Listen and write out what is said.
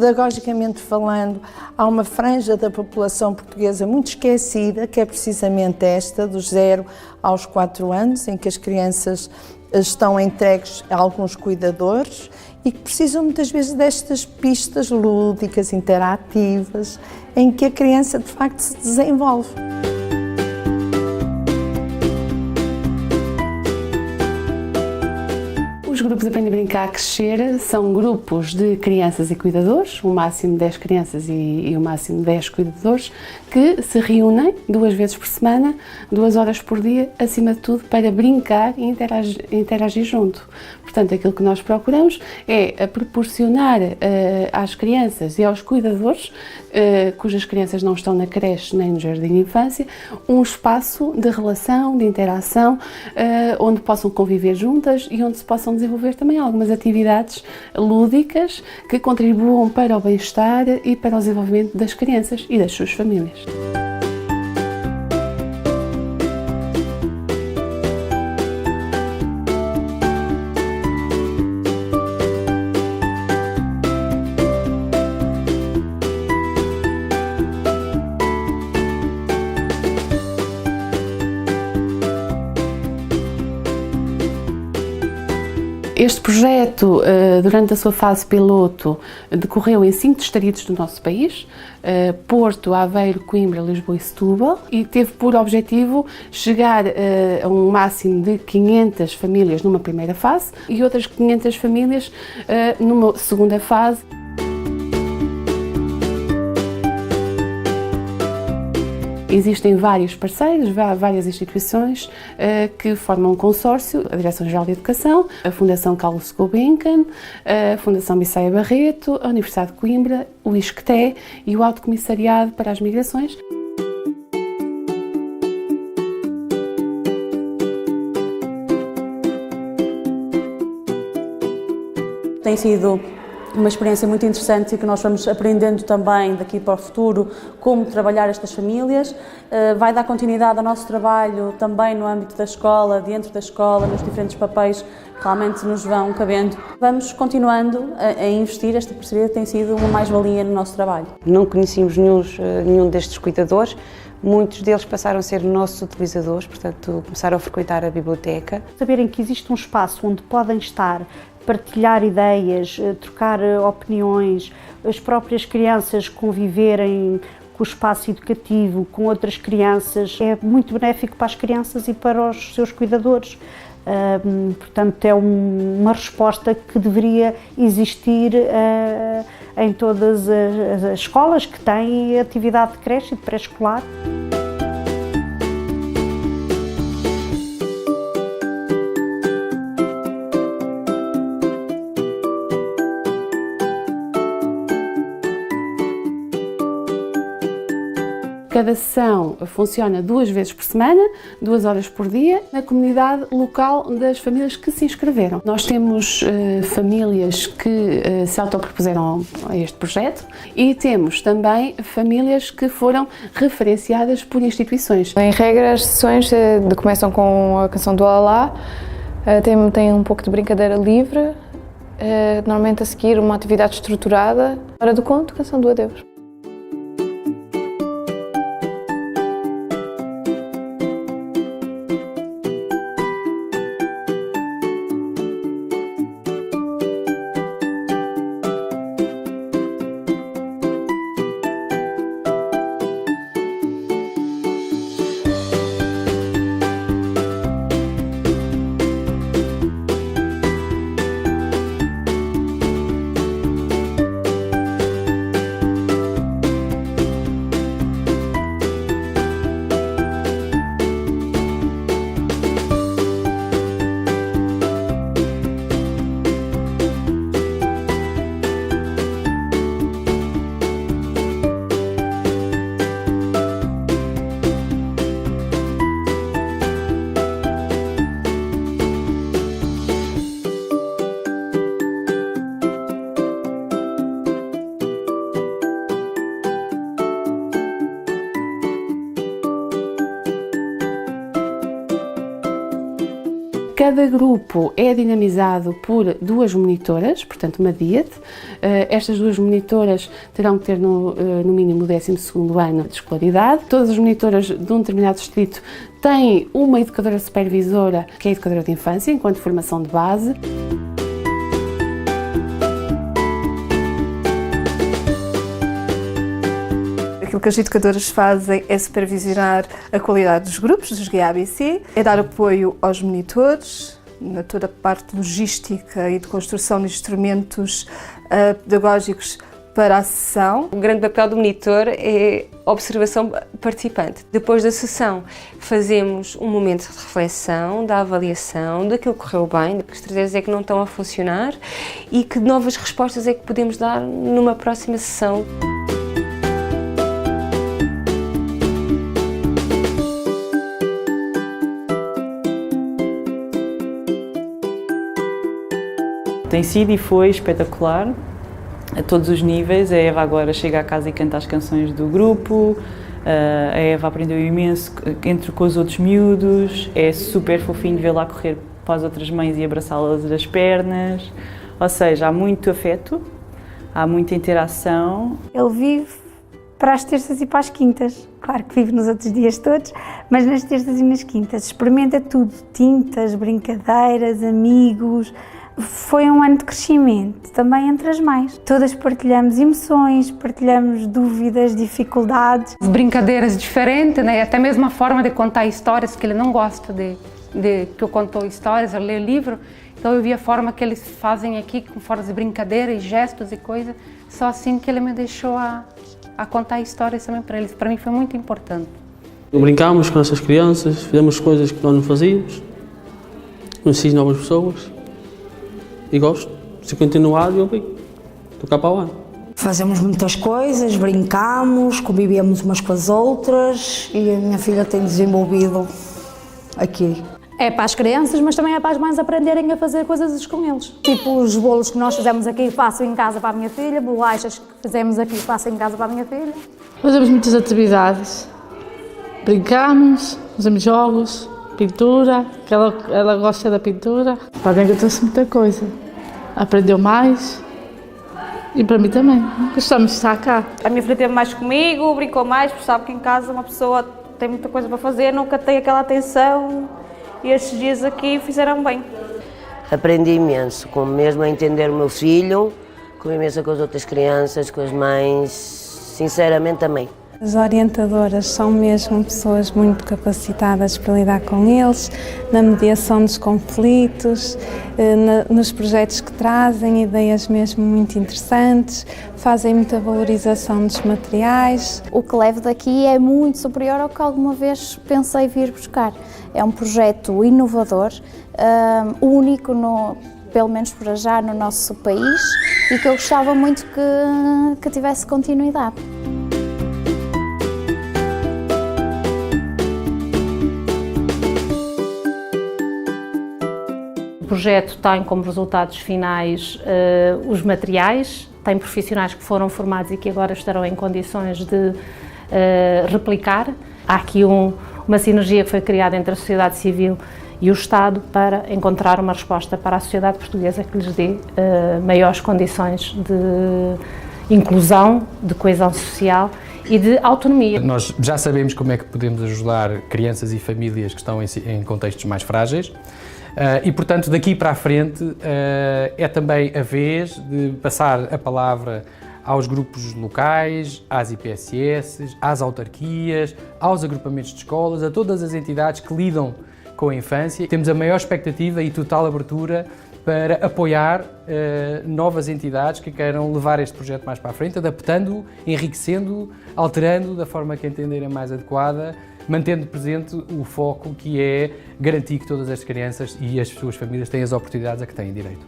pedagogicamente falando, há uma franja da população portuguesa muito esquecida, que é precisamente esta, dos 0 aos 4 anos, em que as crianças estão entregues a alguns cuidadores e que precisam muitas vezes destas pistas lúdicas, interativas, em que a criança de facto se desenvolve. Os grupos Aprende a Brincar a Crescer são grupos de crianças e cuidadores, o máximo 10 crianças e o máximo 10 cuidadores, que se reúnem 2 vezes por semana, 2 horas por dia, acima de tudo, para brincar e interagir junto. Portanto, aquilo que nós procuramos é proporcionar às crianças e aos cuidadores, cujas crianças não estão na creche nem no jardim de infância, um espaço de relação, de interação, onde possam conviver juntas e onde se possam desenvolver também algumas atividades lúdicas que contribuam para o bem-estar e para o desenvolvimento das crianças e das suas famílias. Este projeto, durante a sua fase piloto, decorreu em 5 distritos do nosso país, Porto, Aveiro, Coimbra, Lisboa e Setúbal, e teve por objetivo chegar a um máximo de 500 famílias numa primeira fase e outras 500 famílias numa segunda fase. Existem vários parceiros, várias instituições que formam um consórcio, a Direção-Geral de Educação, a Fundação Carlos Gulbenkian, a Fundação Bissaia Barreto, a Universidade de Coimbra, o ISCTE e o Alto Comissariado para as Migrações. Tem sido uma experiência muito interessante e que nós vamos aprendendo também daqui para o futuro como trabalhar estas famílias. Vai dar continuidade ao nosso trabalho também no âmbito da escola, dentro da escola, nos diferentes papéis que realmente nos vão cabendo. Vamos continuando a investir, esta parceria tem sido uma mais-valia no nosso trabalho. Não conhecíamos nenhum destes cuidadores, muitos deles passaram a ser nossos utilizadores, portanto começaram a frequentar a biblioteca. Saberem que existe um espaço onde podem estar, partilhar ideias, trocar opiniões, as próprias crianças conviverem com o espaço educativo, com outras crianças, é muito benéfico para as crianças e para os seus cuidadores. Portanto, é uma resposta que deveria existir em todas as escolas que têm atividade de creche e de pré-escolar. Cada sessão funciona 2 vezes por semana, 2 horas por dia, na comunidade local das famílias que se inscreveram. Nós temos famílias que se autopropuseram a este projeto e temos também famílias que foram referenciadas por instituições. Em regra, as sessões começam com a canção do Alá, tem um pouco de brincadeira livre, normalmente a seguir uma atividade estruturada, hora do conto, canção do adeus. Cada grupo é dinamizado por 2 monitoras, portanto uma DIAD. Estas 2 monitoras terão que ter no mínimo o 12º ano de escolaridade. Todas as monitoras de um determinado distrito têm uma educadora supervisora, que é a educadora de infância, enquanto formação de base. Aquilo que as educadoras fazem é supervisionar a qualidade dos grupos, dos GABC, é dar apoio aos monitores, na toda a parte logística e de construção de instrumentos pedagógicos para a sessão. O grande papel do monitor é a observação participante. Depois da sessão, fazemos um momento de reflexão, da avaliação, daquilo que correu bem, de que estratégias é que não estão a funcionar e que novas respostas é que podemos dar numa próxima sessão. Tem sido e foi espetacular, a todos os níveis. A Eva agora chega à casa e canta as canções do grupo, a Eva aprendeu imenso com os outros miúdos, é super fofinho vê-la correr para as outras mães e abraçá-las das pernas, ou seja, há muito afeto, há muita interação. Ele vive para as terças e para as quintas, claro que vive nos outros dias todos, mas nas terças e nas quintas, experimenta tudo, tintas, brincadeiras, amigos. Foi um ano de crescimento, também entre as mães. Todas partilhamos emoções, partilhamos dúvidas, dificuldades. Brincadeiras diferentes, né? Até mesmo a forma de contar histórias, que ele não gosta de que eu conto histórias, eu leio livro. Então eu vi a forma que eles fazem aqui, com formas de brincadeira e gestos e coisas. Só assim que ele me deixou a contar histórias também para eles. Para mim foi muito importante. Brincámos com essas crianças, fizemos coisas que nós não fazíamos, conheci novas pessoas. E gosto, se continuar, eu estou cá para o ano. Fazemos muitas coisas, brincamos, convivemos umas com as outras e a minha filha tem desenvolvido aqui. É para as crianças, mas também é para as mães aprenderem a fazer coisas com eles. Tipo os bolos que nós fizemos aqui, faço em casa para a minha filha, bolachas que fizemos aqui, faço em casa para a minha filha. Fazemos muitas atividades, brincamos, fazemos jogos, pintura, que ela gosta da pintura. Para a Benga trouxe muita coisa, aprendeu mais e para mim também, gostamos de estar cá. A minha filha teve mais comigo, brincou mais, porque sabe que em casa uma pessoa tem muita coisa para fazer, nunca tem aquela atenção e estes dias aqui fizeram bem. Aprendi imenso, como mesmo a entender o meu filho, como imenso com as outras crianças, com as mães, sinceramente também. As orientadoras são mesmo pessoas muito capacitadas para lidar com eles, na mediação dos conflitos, nos projetos que trazem ideias mesmo muito interessantes, fazem muita valorização dos materiais. O que levo daqui é muito superior ao que alguma vez pensei vir buscar. É um projeto inovador, único, pelo menos para já, no nosso país e que eu gostava muito que tivesse continuidade. O projeto tem como resultados finais os materiais, tem profissionais que foram formados e que agora estarão em condições de replicar. Há aqui uma sinergia que foi criada entre a sociedade civil e o Estado para encontrar uma resposta para a sociedade portuguesa que lhes dê maiores condições de inclusão, de coesão social e de autonomia. Nós já sabemos como é que podemos ajudar crianças e famílias que estão em contextos mais frágeis. E, portanto, daqui para a frente é também a vez de passar a palavra aos grupos locais, às IPSS, às autarquias, aos agrupamentos de escolas, a todas as entidades que lidam com a infância. Temos a maior expectativa e total abertura para apoiar novas entidades que queiram levar este projeto mais para a frente, adaptando-o, enriquecendo-o, alterando da forma que entenderem mais adequada, mantendo presente o foco que é garantir que todas as crianças e as suas famílias têm as oportunidades a que têm direito.